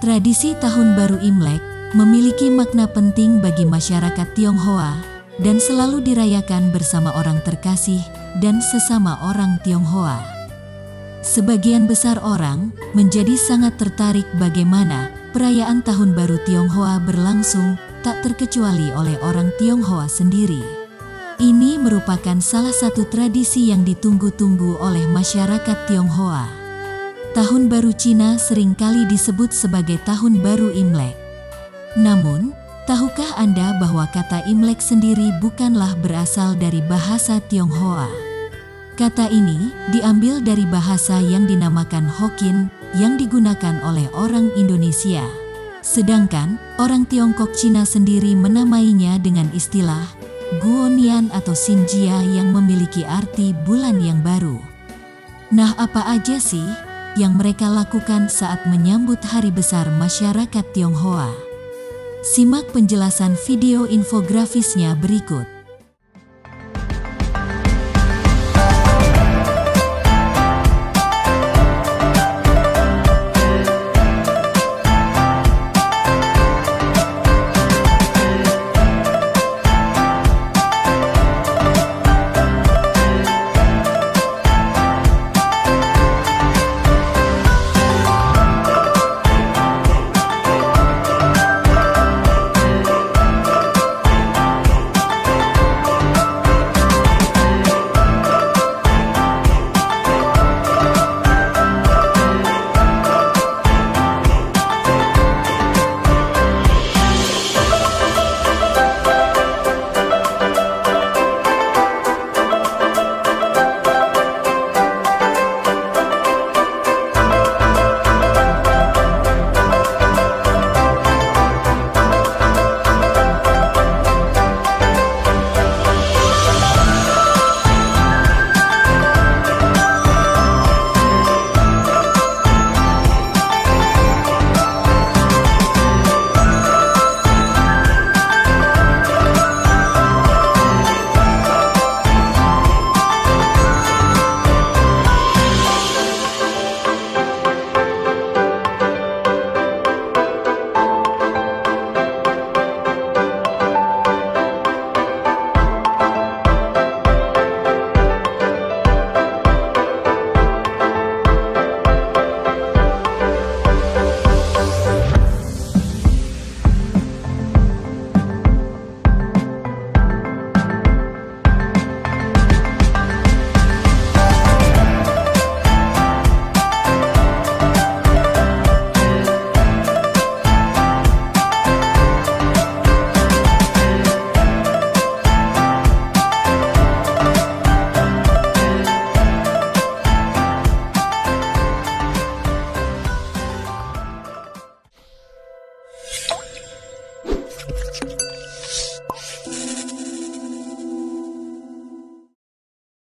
Tradisi Tahun Baru Imlek memiliki makna penting bagi masyarakat Tionghoa dan selalu dirayakan bersama orang terkasih dan sesama orang Tionghoa. Sebagian besar orang menjadi sangat tertarik bagaimana perayaan Tahun Baru Tionghoa berlangsung, tak terkecuali oleh orang Tionghoa sendiri. Ini merupakan salah satu tradisi yang ditunggu-tunggu oleh masyarakat Tionghoa. Tahun Baru Cina seringkali disebut sebagai Tahun Baru Imlek. Namun, tahukah Anda bahwa kata Imlek sendiri bukanlah berasal dari bahasa Tionghoa? Kata ini diambil dari bahasa yang dinamakan Hokkien yang digunakan oleh orang Indonesia. Sedangkan orang Tiongkok Cina sendiri menamainya dengan istilah Guonian atau Xinjia yang memiliki arti bulan yang baru. Nah, apa aja sih yang mereka lakukan saat menyambut hari besar masyarakat Tionghoa? Simak penjelasan video infografisnya berikut.